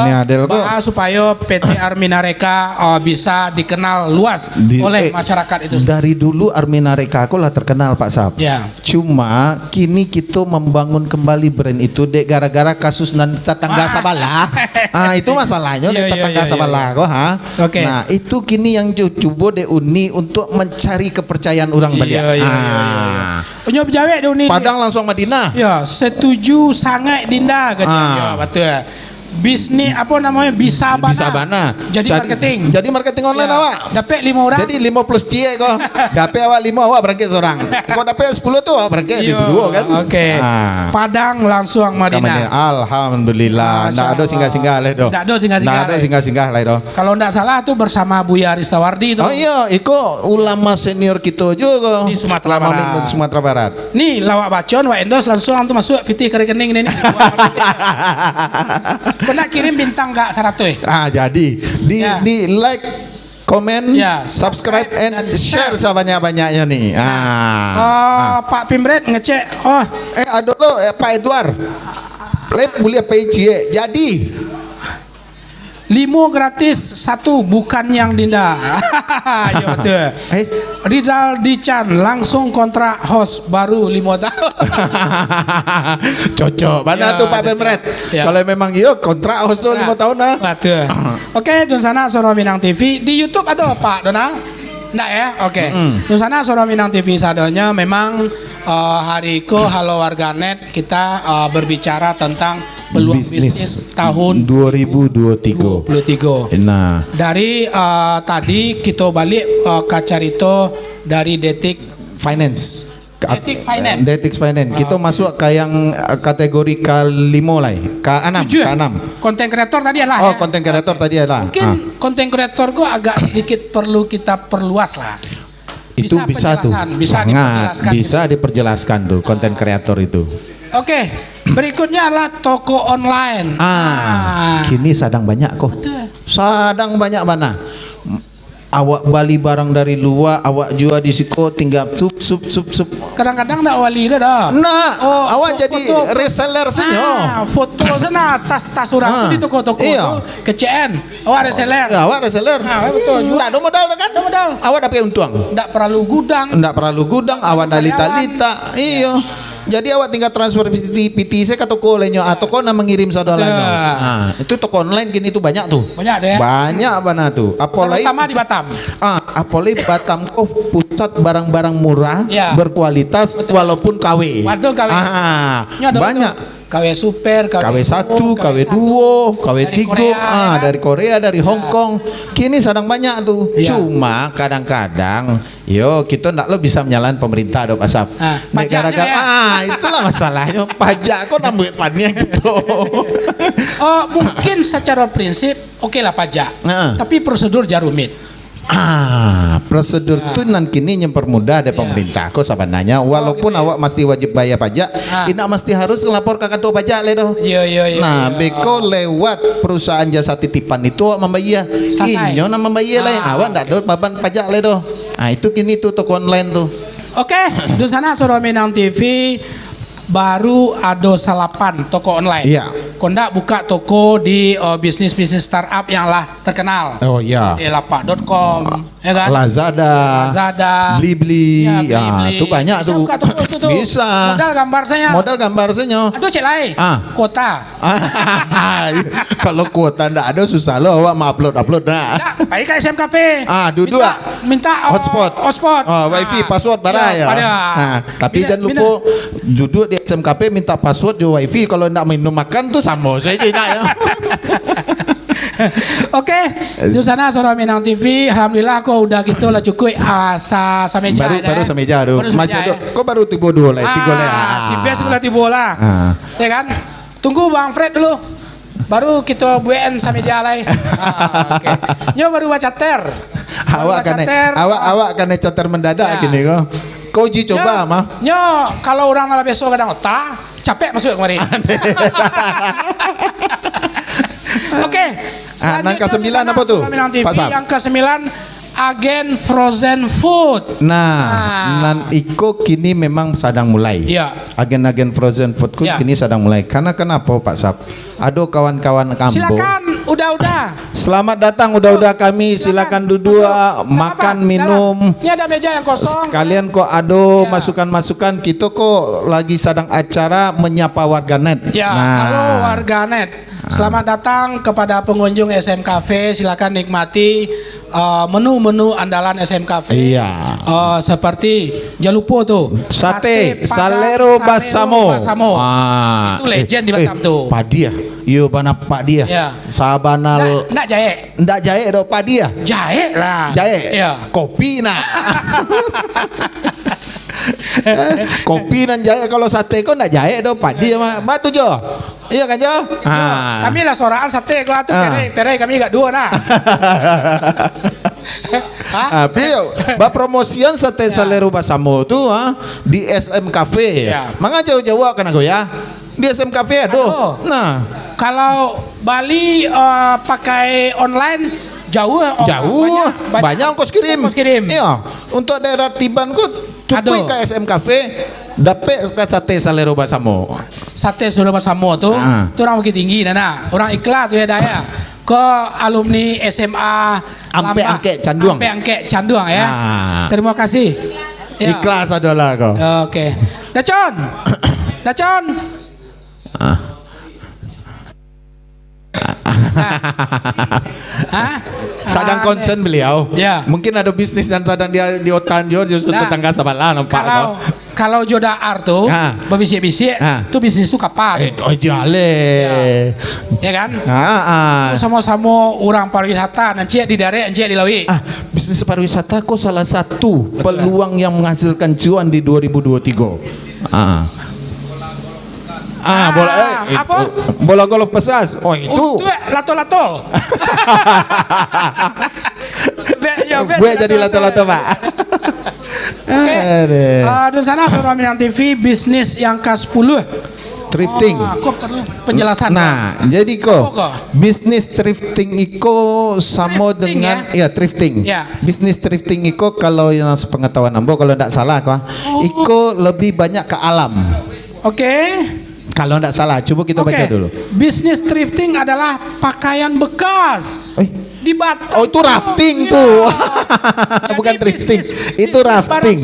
Supaya PT Arminareka bisa dikenal luas oleh masyarakat itu. Dari dulu Arminareka aku lah terkenal Pak Sap. Cuma kini kita membangun kembali brand itu dek gara-gara kasus tetangga sebelah. Itu masalahnya dek tetangga sebelah kok. Nah itu kini yang coba dek Uni untuk mencari kepercayaan orang banyak. Punya pejawat dek Uni. Padang langsung Madinah. Ya setuju sangat Dinda. Betul. Bisnis apa namanya bisa bana. Jadi marketing online awak. Dapat 5 orang. Jadi 5 plus cie kok. Dapat awak 5 awak berangkat seorang. Kok dapat 10 tuh awak berangkat di 2 kan. Padang langsung Madinah. Alhamdulillah. Ndak ada singgah-singgah lah itu. Ndak ada singgah-singgah lah itu. Kalau ndak salah tuh bersama Buya Ristawardi itu. Oh iya, iko ulama senior kita juga di Sumatera Barat. Sumatera Barat. Nih lawak bacon, wa endos langsung antum masuk piti ke rekening ini. Pernah kirim bintang gak 100? Jadi di like, komen, subscribe and share sebanyak-banyaknya nih. Pak Pimret ngecek. Aduh lo Pak Edward. Lep boleh PJ. Jadi 5 gratis 1 bukan yang Dinda. Ya betul. Rizal Dican langsung kontrak host baru 5 tahun. Cocok. Mana tuh Pak Pemret? Kalau memang iya kontrak host tuh 5 tahun lah. Betul. Oke, Dunsana Soro Minang TV di YouTube ada Pak Donald? Enggak ya? Oke. Dunsana Soro Minang TV sadonya memang hari itu Halo Warganet kita berbicara tentang peluang bisnis tahun 2023. Nah, dari tadi kita balik ke carito dari Detik Finance. Detik Finance. Detik Finance. Kita masuk ke yang kategori ke-5 lah. Ke-6, Tujuh ya? ke-6. Konten kreator tadi lah. Oh, ya. konten kreator tadi lah. Mungkin konten kreator gua agak sedikit perlu kita perluas lah. Itu bisa tuh. Bisa Sangat diperjelaskan. bisa diperjelaskan tuh konten kreator itu. Oke, berikutnya adalah toko online. Kini sadang banyak kok. Betul. Sadang banyak mana? Awak beli barang dari luar, awak jual di siko tinggal sup. Kadang-kadang nak wali dah. Nah, awak foto- jadi reseller senyo. Foto sana tas orang tu di toko-toko Iya. tu ke CN. Awak reseller. Ya, awak reseller. Betul. Nggak ada modal kan? Ada modal. Awak dapat untung. Tak perlu gudang. Nggak perlu gudang, awak dalita-lita. Iya. Jadi awak tinggal transfer PT saya ke toko lainnya, toko na mengirim saudara lainnya. Nah, itu toko online gini tuh banyak tuh. Banyak deh. Banyak mana tuh. Apalagi Terutama di Batam. apalagi Batam kok pusat barang-barang murah, Ya. berkualitas walaupun KW. Betul, KW. Ini ada Banyak. KW Super, KW1, KW2, KW3, dari Korea, dari Hong Kong. Kini sedang banyak tuh. Iya. Cuma kadang-kadang kita ndak lo bisa menyalahan pemerintah dong Asap. Nek pajaknya gara-gara ya. itulah masalahnya. Pajak kok nambah pannya gitu. Mungkin secara prinsip oke lah pajak. Tapi prosedur jarumit. Prosedur itu nanti kini yang permudah ada pemerintah. Kok sebenarnya walaupun awak mesti wajib bayar pajak, tidak mesti harus lapor ke kantor pajak le doh. Iya. Nah, beko lewat perusahaan jasa titipan itu awak membayar. Selesai. Inyo na membayar lah. Awak ndak tahu beban pajak le doh. Nah, itu kini tuh toko online tuh. Oke, di sana Suara Minang TV baru ada 8 toko online. Iya. Kondak buka toko di bisnis-bisnis startup yang lah terkenal. Oh iya. Di lapak.com, ya kan? Lazada, Blibli, Blibli. itu banyak Bisa tuh. buka toko situ tuh. Bisa. Modal gambar saya. Modal gambar senyo. Aduh cek lain. Kota. Kalau kuota ndak ada susah lo awak mau upload dah. Nah, baik ke SMKP. Duduk minta hotspot. wifi Wifi password barang ya. Tapi jangan lupa duduk di SMKP minta password jo wifi kalau ndak minum makan tuh sama saya tidak ya. Oke, di sana Suara Minang TV, alhamdulillah kok udah gitu lah cukup sameja. Baru sameja tuh. Masih ada. Kok baru tiba dua lah, tiga lah. Si best boleh tiba lah. Ya kan? Tunggu Bang Fred dulu. Baru kita buain sameja lah. Oke. Nyo baru baca ter. Awak kan cater mendadak gini kok. Kau uji coba mah. Nyo kalau orang ala besok kadang otak capek masuk kemarin. Oke. Yang ke-9 apa tuh? Pak Sam. Yang ke-9 agen frozen food. Nan iko kini memang sedang mulai. Iya. Agen-agen frozen food kini sedang mulai. Karena kenapa Pak Sap? Ada kawan-kawan kampung. Silakan, udah. Selamat datang, udah kami. Silakan duduk, makan, minum. Ini ada meja yang kosong. Sekalian kok ada masukan-masukan. Kita kok lagi sedang acara menyapa warganet. Ya, halo warganet. Selamat datang kepada pengunjung SM Cafe. Silakan nikmati menu-menu andalan SM Cafe. Iya. Seperti jangan lupa tuh sate Salero Basamo. Itu legend di Batam tuh. Padia. Yo bana padia. Ya. Sabanal. Ndak jahe. Ndak jahe do padia. Jahe lah. Jahe. Iya. Kopi nah. Kopi dan jahe. Kalau sate kok ndak jahe do padia mah. Batu jo. Iya kan Jo? Kami lah soraan sate gua tuh pere kami gak dua nah. Beliau promosian sate Salero Basamo tuh di SM Cafe. Mangga jauh-jauh kena goya. Di SM Cafe aduh. Nah, kalau Bali pakai online jauh banyak ongkos kirim. Iya, untuk daerah Tiban kok cukup ke SM Cafe dapat ke sate Salero Basamo. Sate Salero Basamo tuh orang bukit tinggi nana. Orang ikhlas tuh ya daya. Ke alumni SMA Ampe Angke Canduang ya. Terima kasih. Ya. Ikhlas adalah kau. Oke. Dacon. Sadang konsen beliau. Ya. Mungkin ada bisnis dan sadang dia di otan justru tetangga sebelah nampak. kalau joda arto berbisik-bisik tuh bisnis tuh kapan? Oh jale. Ya kan? Tuh sama-sama orang pariwisata nanti di daerah nanti di lawi. Bisnis pariwisata kok salah satu peluang yang menghasilkan cuan di 2023. Bola apa? Bola golf pesas. Oh itu. Lato-lato. Gue jadi lato-lato, Pak. Dan sana Saudara Minang TV bisnis yang ke-10 thrifting. Aku perlu penjelasan. Nah, jadi bisnis thrifting iko sama dengan thrifting. Bisnis thrifting iko kalau yang sepengetahuan ambo kalau tidak salah iko lebih banyak ke alam. Kalau tidak salah, coba kita baca dulu. Bisnis thrifting adalah pakaian bekas. Di Batam. Oh itu rafting tuh. Bukan thrifting. Itu rafting.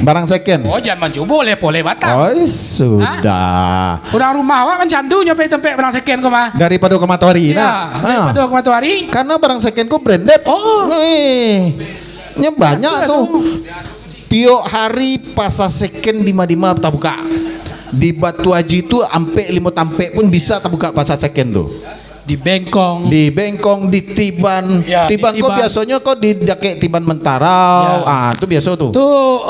Barang second. Oh jangan mencoba boleh Batam. Oh sudah. Orang rumah awak kan candu nyampe tempat barang second kok mah. Daripada ke Matahari. Daripada ke Matahari. Karena barang second ku branded. Nya banyak tuh. Tiap hari pasar second di Madima tak buka. Di Batu Haji itu ampe 5 tampe pun bisa tak buka pasar second tuh. Di Bengkong, di Tiban, Tiban kok biasanya kok di Dake Tiban Mentara, itu biasa tuh. Tuh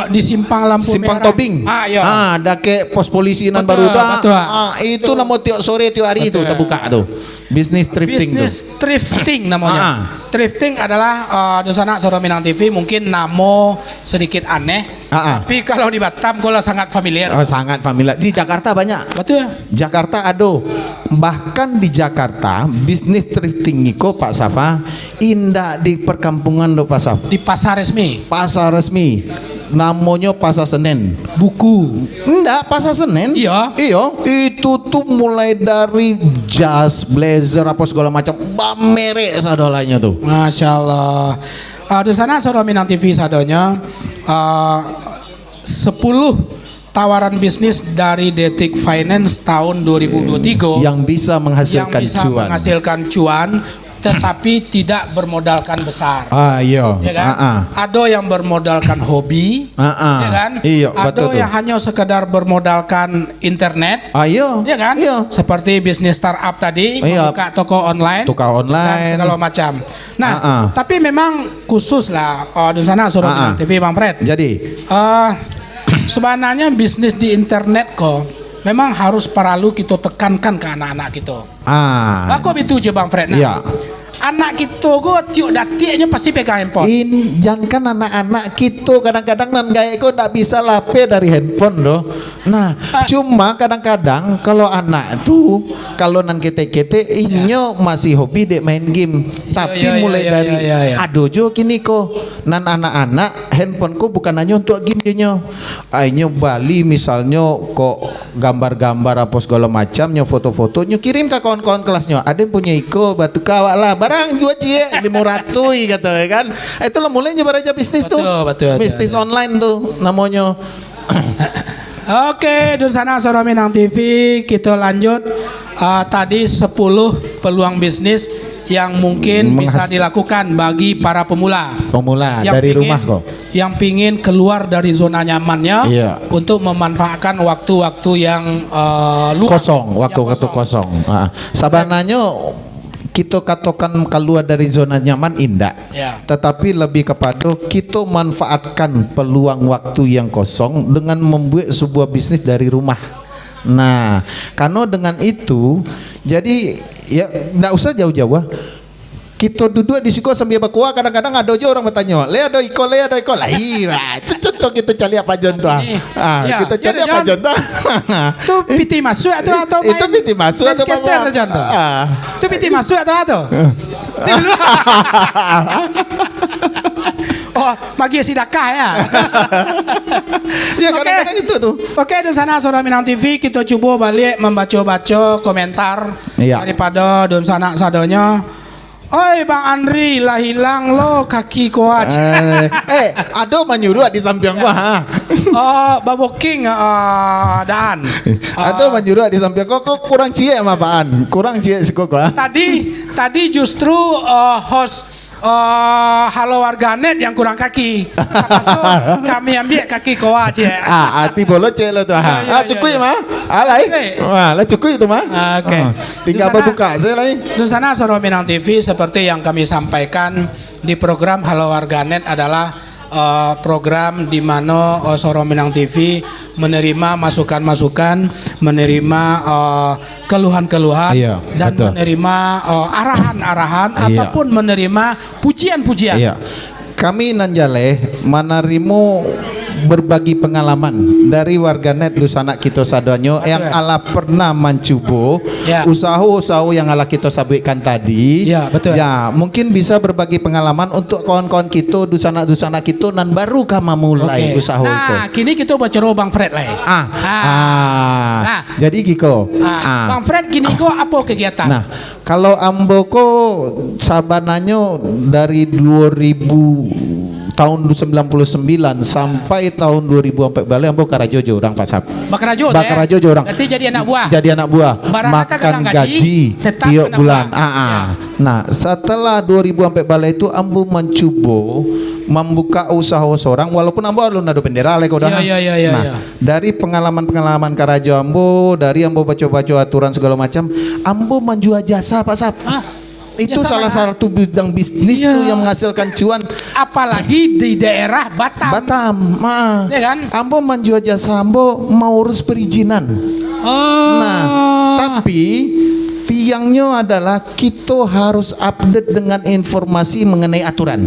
di Simpang Lampu Simpang Merah. Tobing, Dake pos polisi nan baru itu nama tiap sore tiap hari itu terbuka tuh. Bisnis thrifting thrifting namanya. Thrifting adalah di sana Saudara Minang TV mungkin namo sedikit aneh, tapi kalau di Batam gola sangat familiar. Sangat familiar. Di Jakarta banyak. Betul. Jakarta ada. Bahkan di Jakarta bisnis thrifting iko Pak Safa indah di perkampungan do Pak Safa. Di pasar resmi. Pasar resmi. Namanya Pasar Senen. Buku. Enggak, Pasar Senen. Iya. Itu tuh mulai dari jas, blazer apa segala macam, merek sadolanya tuh. Masya Allah. Di sana Saudara Minang TV sadonya 10 tawaran bisnis dari Detik Finance tahun 2023 yang bisa menghasilkan cuan tetapi tidak bermodalkan besar. Iya. Ya kan? Ada yang bermodalkan hobi, ya kan? Iya, ada yang hanya sekedar bermodalkan internet. Iya. Ya kan? Iya. Seperti bisnis startup tadi, membuka toko online, dan segala macam. Nah, tapi memang khusus lah di sana Saudara TV Bang Fred. Jadi, sebenarnya bisnis di internet kok memang harus perlu kita tekankan ke anak-anak kita. Aku itu je Bang Fred. Anak kita go tiuk datiknya pasti pegang handphone. Jangan anak-anak kita kadang-kadang nan gaya kok tak bisa lape dari handphone loh. Nah, cuma kadang-kadang kalau anak tuh kalau nan kete-kete inyo masih hobi dek main game. Tapi mulai dari adojo kini kok nan anak-anak handphoneku bukan hanya untuk game nyo. Inyo Bali misalnya kok gambar-gambar apa segala macam nyo foto-foto nyo kirim ke kawan-kawan kelasnya. Ada yang punya iko batu kawak lah barang jual cie 500 kata kan. Itulah mulainya beraja bisnis tuh. Bisnis online tuh namanya. Oke, dan sana Saudara Minang TV kita lanjut tadi 10 peluang bisnis yang mungkin bisa dilakukan bagi para pemula yang dari rumah kok yang pingin keluar dari zona nyamannya untuk memanfaatkan waktu-waktu yang kosong, waktu-waktu kosong. Sabananya kita katakan keluar dari zona nyaman indah, tetapi lebih kepada kita manfaatkan peluang waktu yang kosong dengan membuat sebuah bisnis dari rumah. Nah, karena dengan itu, jadi ya nggak usah jauh-jauh. Kita duduk di siko sambil berkuah kadang-kadang ada aja orang bertanya, le ada iko lah iya itu contoh kita cari apa contoh kita cari apa contoh itu piti masuk atau itu piti masuk atau itu piti masuk atau oh bagi sidakah ya kadang-kadang itu tuh. Oke, dan sana Saudara Minang TV kita coba balik membaca-baca komentar daripada don sana sadonya. Oi Bang Andri lah hilang lo kaki coach. Ada menyuruh di samping gua. Baboking daan. Ada menyuruh di samping kok kurang cie sama Baan. Kurang cie sih gua. Tadi justru host halo warganet yang kurang kaki. Masuk kami ambil kaki koa aja. Hati bolot cek lo tuh. Cukup mah. Alai. Wah, lah cukup itu mah. Oke. Tinggal buka saya lagi. Di sana Soro Minang TV seperti yang kami sampaikan di program Halo Warganet adalah program di mana Soro Minang TV menerima masukan-masukan, menerima keluhan-keluhan, dan betul, menerima arahan-arahan ataupun menerima pujian-pujian. Kami nanjale manarimu berbagi pengalaman dari warganet Lusana Kito Sadonyo yang ala pernah mencoba usaha-usaha yang ala kita sampaikan tadi. Betul. Mungkin bisa berbagi pengalaman untuk kawan-kawan kita Dusana kita dan baru kama mulai usaha itu. Nah, kini kita baca Bang Fred lah. Jadi Giko. Bang Fred kini kok apa kegiatan? Nah, kalau Amboko sabananyo dari 2000 tahun 99 sampai tahun 2004 balik Ambo Karajojo orang Pak Sap. Bakarajo orang. Berarti jadi anak buah. Jadi anak buah. Barangkali Makan gaji tiap bulan. Nah, setelah 2004 balik itu Ambo mencoba membuka usaha seorang walaupun Ambo alun ado bendera lek udah. Dari pengalaman-pengalaman Karajo Ambo, dari Ambo baca-baca aturan segala macam, Ambo menjual jasa Pak Sap. Itu salah satu bidang bisnis tuh yang menghasilkan cuan, apalagi di daerah Batam. Ya kan? Ambo menjual jasa Ambo mau urus perizinan. Nah, tapi tiangnya adalah kita harus update dengan informasi mengenai aturan.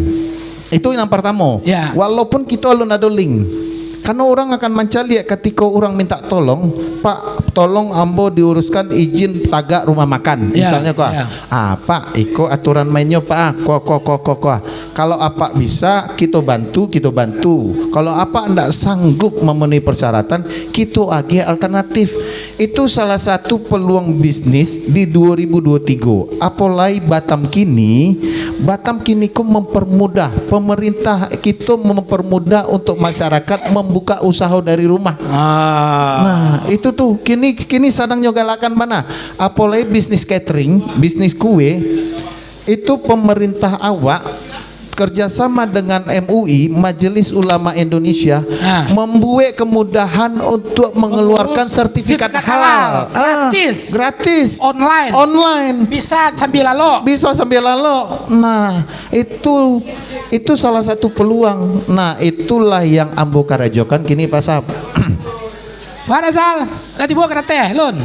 Itu yang pertama. Walaupun kita alun ada link. Karena orang akan mencari ketika orang minta tolong, Pak, tolong Ambo diuruskan izin tagak rumah makan, misalnya kok. Pak, iko aturan mainnya Pak. Kok. Kalau apa bisa kita bantu. Kalau apa ndak sanggup memenuhi persyaratan, kita agih alternatif. Itu salah satu peluang bisnis di 2023. Apalagi Batam kini kok mempermudah, pemerintah kita mempermudah untuk masyarakat membuka usaha dari rumah. Nah, itu tuh kini sedang nyogalakan mana? Apalagi bisnis catering, bisnis kue, itu pemerintah awak kerjasama dengan MUI, Majelis Ulama Indonesia, membuat kemudahan untuk mengeluarkan sertifikat halal. Gratis. Online. Bisa sambil lalu. Nah, itu salah satu peluang. Nah, itulah yang Ambo Karajokan kini pasap. Mana Sal? Nanti buat kena teh, Lun.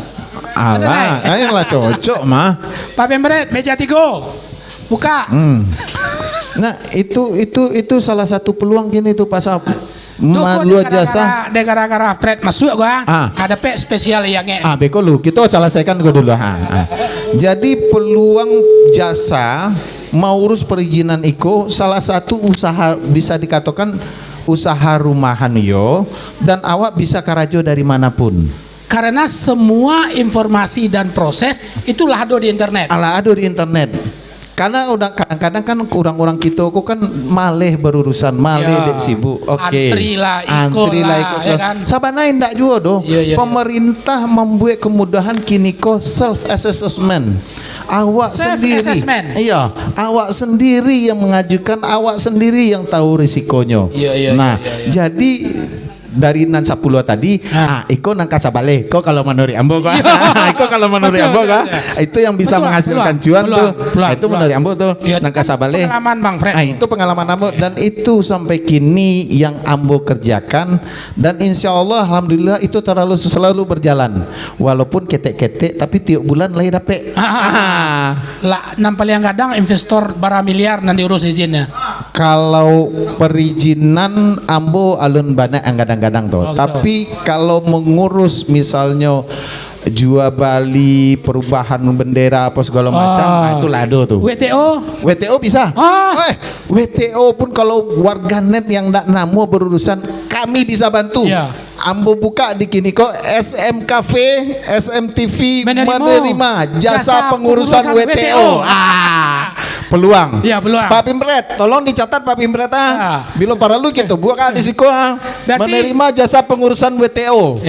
Alah, ayolah cocok mah. Pak Pemberet, meja 3. Buka. Nah, itu salah satu peluang gini tuh pasap. Malu jasa. Gara-gara Fred masuk gua. Ada pe spesial yang beko lu, kita selesaikan gua dulu. Jadi peluang jasa mau urus perizinan iko salah satu usaha bisa dikatakan usaha rumahan yo, dan awak bisa karajo dari manapun. Karena semua informasi dan proses itulah ada di internet. Ada di internet. Karena udah kadang-kadang kan orang-orang kita kok kan malih berurusan, malih dek sibuk. Antri lah ikut ya kan? Sabanain ndak juga doh. Pemerintah membuat kemudahan kini kok self assessment. Awak sendiri. Awak sendiri yang mengajukan, awak sendiri yang tahu risikonya. Jadi dari nan 10 tadi, iko nang kasabale. Kok kalau menurut Ambo kok? Iko kalau menurut Ambo kok? Itu yang bisa menghasilkan cuan tuh. Itu menurut Ambo tuh nang kasabale. Pengalaman Bang Fred. Itu pengalaman Ambo dan itu sampai kini yang Ambo kerjakan, dan insya Allah alhamdulillah itu selalu berjalan. Walaupun ketek-ketek tapi tiap bulan lahir dapet. Lah nampal yang kadang investor bara miliar nanti urus izinnya. Kalau perizinan Ambo alun banyak yang kadang-kadang tuh. Tapi kalau mengurus misalnya jual bali perubahan bendera apa segala macam, itu lado tuh. WTO bisa. WTO pun kalau warganet yang ndak namo berurusan, kami bisa bantu. Ambo buka di kini kok SM Cafe, SM TV menerima jasa pengurusan WTO. Peluang. Peluang. Pak Pimpret, tolong dicatat Pak Pimpret Bila para lu gitu buka di siko menerima jasa pengurusan WTO.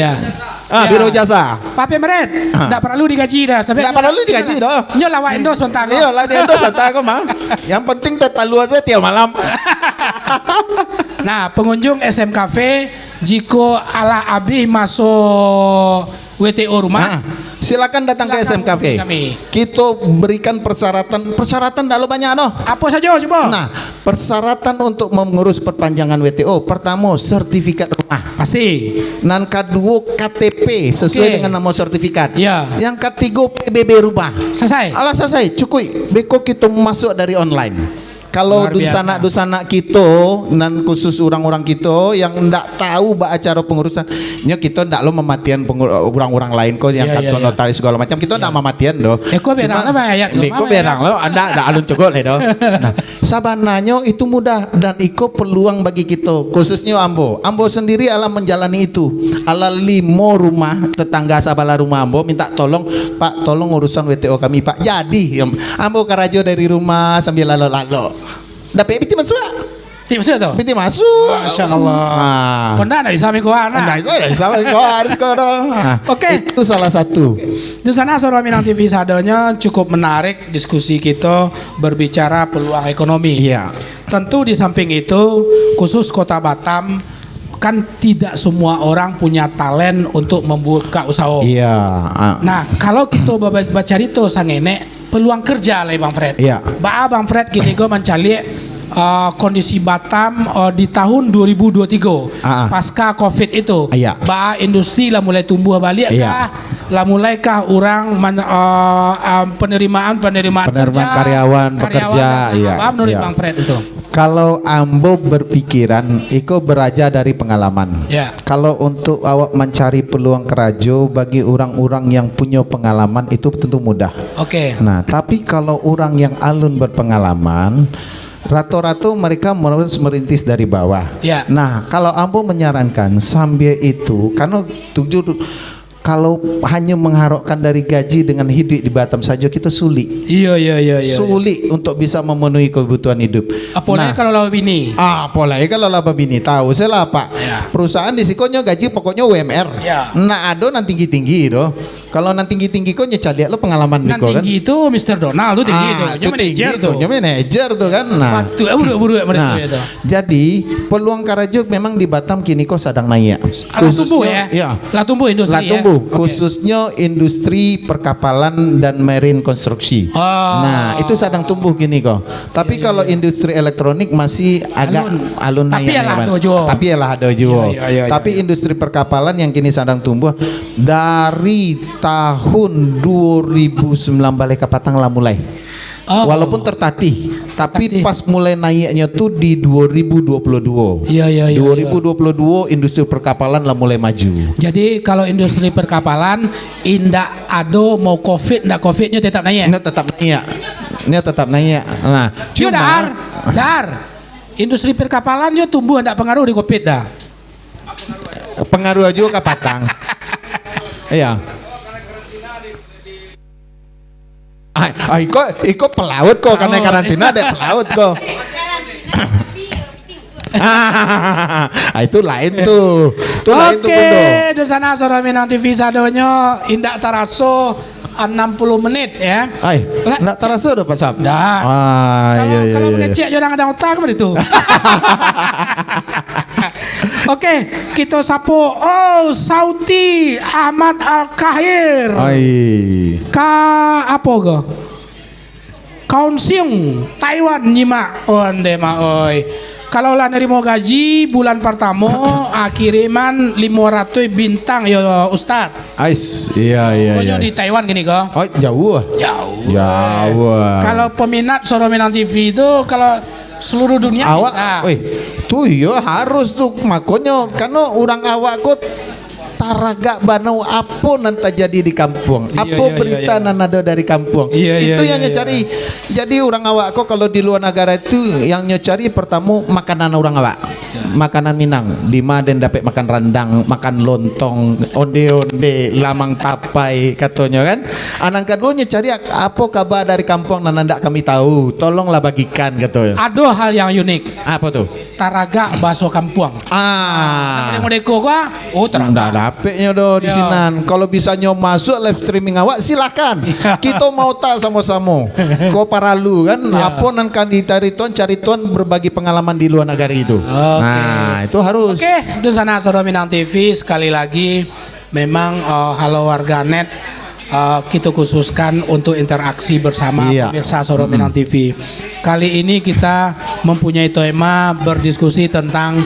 Biro jasa. Pak Pimpret, enggak perlu digaji dah. Enggak perlu digaji dah. Nyo lawa endos sontak. Iya, lawa endos sontak kok mah. Yang penting tata luas saya tiap malam. Nah, pengunjung SM Cafe jika ala abi masuk WTO rumah, Silakan datang ke SM Cafe. kami. Kita berikan persyaratan dalam banyak no. Apa saja coba? Nah, persyaratan untuk mengurus perpanjangan WTO, pertama sertifikat rumah. Pasti. Nan kedua KTP sesuai dengan nama sertifikat. Ya. Yang ketiga PBB rumah. Selesai. Alah selesai, cukup. Beko kita masuk dari online. Kalau Luar biasa. dusana kita, dan khusus orang-orang kita yang ndak tahu bah acara pengurusan, nya kita ndak lo mematian orang-orang lain kok yang Ya, kantor notaris segala macam, kita ndak mematian doh. Kok berang lah ayat. Kok berang lo, anda ndak alun cogok le doh. Nah, sabananya itu mudah dan iko peluang bagi kita, khususnya Ambo. Ambo sendiri ala menjalani itu. Ala 5 rumah tetangga sabalah rumah Ambo minta tolong, Pak, tolong urusan WTO kami, Pak. Jadi, Ambo karajo dari rumah sambil lalu-lalu. Dapat piti masuk. Tim masuk tu. Piti masuk. Masya Allah. Konda nak bisa mikir anak. Nah, itu sama kau harus kau dong. Oke. Itu salah satu. Di sana Suara Minang TV sadonya cukup menarik diskusi kita berbicara peluang ekonomi. Iya. Tentu di samping itu khusus Kota Batam kan tidak semua orang punya talent untuk membuka usaha. Iya. Nah, kalau kita baca itu sangene peluang kerja lah Bang Fred. Iya. Bang Fred gini gue mencari kondisi Batam di tahun 2023 pasca Covid itu. Iya. Industri lah mulai tumbuh balik kah? Lah mulai kah orang penerimaan karyawan pekerja. Iya. Menurut Bang Fred itu. Kalau Ambo berpikiran, Iko beraja dari pengalaman. Ya. Kalau untuk awak mencari peluang kerajo bagi orang-orang yang punya pengalaman itu tentu mudah. Oke. Nah, tapi kalau orang yang alun berpengalaman, rata-rata mereka harus merintis dari bawah. Ya. Nah, kalau Ambo menyarankan sambil itu, karena kalau hanya mengharapkan dari gaji dengan hidup di Batam saja kita sulit. Iya. Sulit untuk bisa memenuhi kebutuhan hidup. Apalagi kalau lawan bini. Apalagi kalau laba bini, tahu saya lah Pak. Ya. Perusahaan di sikonya gaji pokoknya UMR. Ya. Nah, ada nanti tinggi do. Kalau nanti tinggi kok nyecaliak lo pengalaman Nan Biko, kan. tinggi itu Mr. Donald tuh tinggi tuh. Dia manajer tuh. Dia manajer tuh kan. Nah. Waktu buru Nah, itu. jadi peluang karajo memang di Batam kini kok sedang naik. Lah tumbuh ya. Iya. Lah tumbuh industri. Lah tumbuh, ya? khususnya industri perkapalan dan marine konstruksi. Nah, itu sedang tumbuh gini kok. Tapi kalau industri elektronik masih agak alun Tapi naik. ya lah dojo. Tapi ya lah dojo. Iya. Tapi industri perkapalan yang kini sedang tumbuh dari tahun 2009 balik ke Patang lah mulai. Walaupun tertatih, tapi pas mulai naiknya tuh di 2022. Iya. 2022 industri perkapalan lah mulai maju. Jadi kalau industri perkapalan indak ado mau Covid ndak Covidnya tetap naik. Ini tetap naik. Nah, Yo dar. Industri perkapalan yo tumbuh ndak pengaruh di Covid dah. Pengaruh juga ke Patang. Iya. Iko pelaut kok karena karantina ada pelaut kok. Itu lain tuh. Lain tuh Bundo. Oke, di sana Suara Minang TV sadonya indak taraso 60 menit ya. Enggak terasa udah Pak Sab. Enggak. Kalau ngecek orang ada otak apa itu. Oke, kita sapu Sauti Ahmad Al-Kahir. Apa go? Kaunsiung Taiwan nyimak onde ma oi. Kalau lah nerimo gaji bulan pertama kiriman 500 bintang ya Ustad. Iya. Pokoknya di Taiwan gini go. Jauh. Kalau peminat Suara Minang TV itu kalau seluruh dunia bisa. Tuh ya harus tuh makanya karena orang awak kok taraga banau apa nanti jadi di kampung. Apa berita nan ada dari kampung. Itu yang nyari. Jadi orang awak kok kalau di luar negara itu yang nyari pertama makanan orang awak. Makanan Minang. Di Maden dapat makan randang, makan lontong, onde-onde, lamang tapai katanya kan. Anang kedua nyari apa kabar dari kampung nan ndak kami tahu. Tolonglah bagikan katanya. Ada hal yang unik. Apa tuh? Taraga bakso kampung. Nah, Modeko gua, enggak capeknya do di Ya. sinan. Kalau bisa nyo masuk live streaming awak silakan. Kita mau tak sama-sama. Kau paralu kan? Apa nan kan cari tuan berbagi pengalaman di luar negara itu. Nah itu harus. Oke, dan sana Soro Minang TV sekali lagi memang halo warganet kita khususkan untuk interaksi bersama pemirsa Soro Minang TV. Kali ini kita mempunyai tema berdiskusi tentang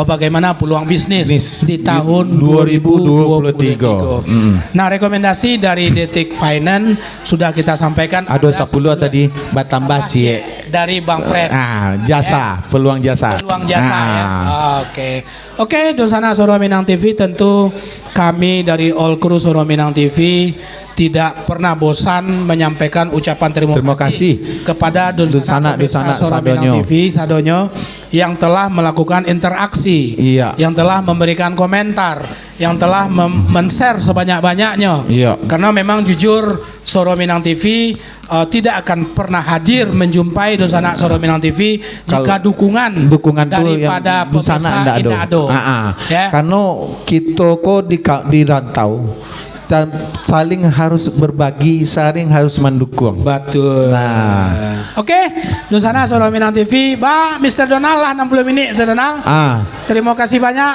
bagaimana peluang bisnis di tahun 2023. Nah, rekomendasi dari Detik Finance sudah kita sampaikan. Ada 10 tadi batambah cie dari Bang Fred. Jasa, peluang jasa. Peluang jasa ya. Oke, dan sana Soro Minang TV tentu kami dari All Crew Soro Minang TV tidak pernah bosan menyampaikan ucapan terima kasih kepada Dunsana Soro Minang TV Sadonyo yang telah melakukan interaksi, yang telah memberikan komentar, yang telah men-share sebanyak-banyaknya. Karena memang jujur Soro Minang TV tidak akan pernah hadir menjumpai Dunsana Soro Minang TV jika dukungan daripada pemirsa tidak ada. Karena kita kok di rantau dan saling harus berbagi, saling harus mendukung. Betul. Oke, Dunsana Soro Minang TV, Mr. Donald lah 60 menit, Mr. Donald. Terima kasih banyak.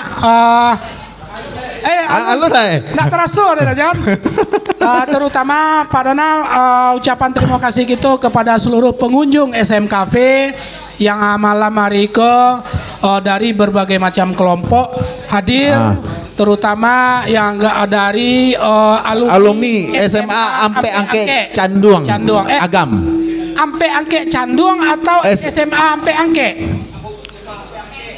Nggak terasa deh John. Terutama Pak Donald, ucapan terima kasih gitu kepada seluruh pengunjung SM Cafe yang malam hari dari berbagai macam kelompok hadir, terutama yang dari alumni SMA Ampe Angke Canduang. Agam. Ampe Angke Canduang atau SMA Ampe Angke?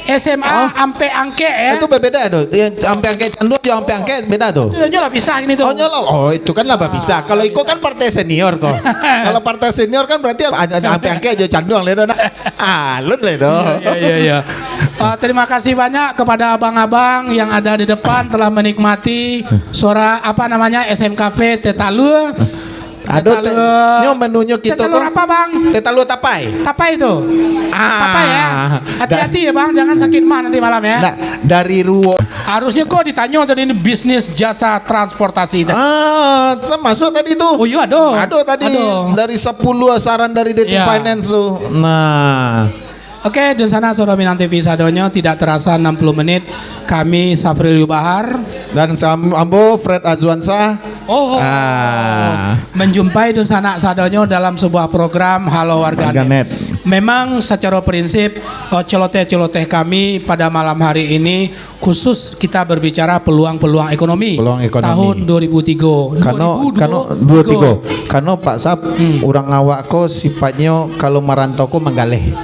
SMA Ampe Angke ya. Itu berbeda tuh. Ampe Angke Canduang juga Ampe Angke beda tuh. Itu lah bisa ini tuh. Itu kan lah bisa. Kalau Iko kan partai senior kok. Kalau partai senior kan berarti Ampe Angke aja Canduang le. Lu le itu. Iya. Terima kasih banyak kepada abang-abang yang ada di depan telah menikmati suara SM Cafe Tetalu. Aduh, menunya kita Tetalur apa bang? Tetalur tapai. Tapai itu. Tapai ya. Hati-hati ya bang, jangan sakit mah nanti malam ya. Dari Ruwo. Harusnya kok ditanya tadi ini bisnis jasa transportasi. Termasuk tadi tuh. Oh iya ada tadi. Dari 10 saran dari Detik Finance tuh. Oke, dan sana Soro Minang TV Sadonyo tidak terasa 60 menit kami Safril Yubahar dan Ambo Fred Azwansa menjumpai dan sana Sadonyo dalam sebuah program Halo Warganet. Memang secara prinsip celoteh-celoteh kami pada malam hari ini khusus kita berbicara peluang ekonomi. Tahun 2003. Karena Pak Sap orang awak ko sifatnya kalau merantau ko menggaleh.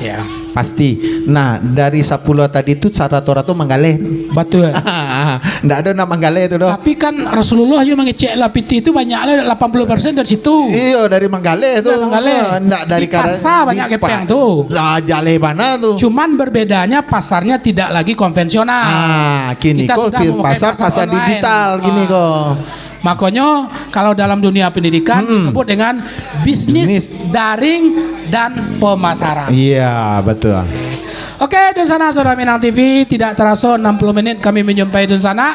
Pasti. Nah, dari 10 tadi itu rata-rata menggaleh. Betul. Nggak ada nama menggaleh itu doh. Tapi kan Rasulullah juga mengecek lapiti itu banyaknya 80% dari situ. Iya, dari menggaleh itu. Nggak dari pasar banyak kepeng tuh. Jaleh mana tuh. Cuman berbedanya pasarnya tidak lagi konvensional. Kini kok pasar digital gini kok. Makanya kalau dalam dunia pendidikan disebut dengan bisnis daring dan pemasaran. Iya, betul. Oke, Dunsana Soro Minang TV tidak terasa 60 menit kami menjumpai Dunsana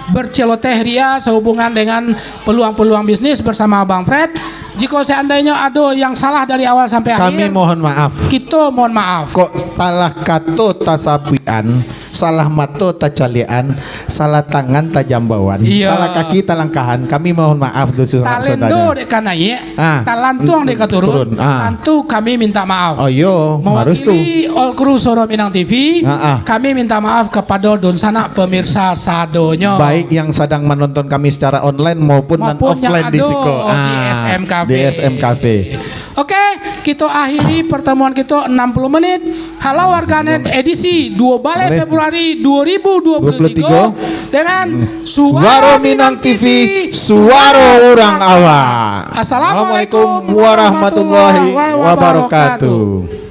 berceloteh ria sehubungan dengan peluang-peluang bisnis bersama Bang Fred. Jika seandainya ada yang salah dari awal sampai akhir, kami mohon maaf. Kita mohon maaf. Kok salah kato tasapian, salah mato tacalian, salah tangan tajambawan, salah kaki talangkahan. Kami mohon maaf dosa saudara. Talendo dek kanai, talantuang dek turun. Tentu kami minta maaf. Oh yo, harus tuh. Mewakili All Crew Soro Minang TV, kami minta maaf kepada Dunsana pemirsa Sadonyo. Baik yang sedang menonton kami secara online maupun offline di Siko. Di SM Cafe. Di SM Cafe. Oke, kita akhiri pertemuan kita 60 menit. Halo Warganet edisi 2 Balai Februari 2023 dengan Suara Minang TV, suara orang awak. Assalamualaikum warahmatullahi wabarakatuh.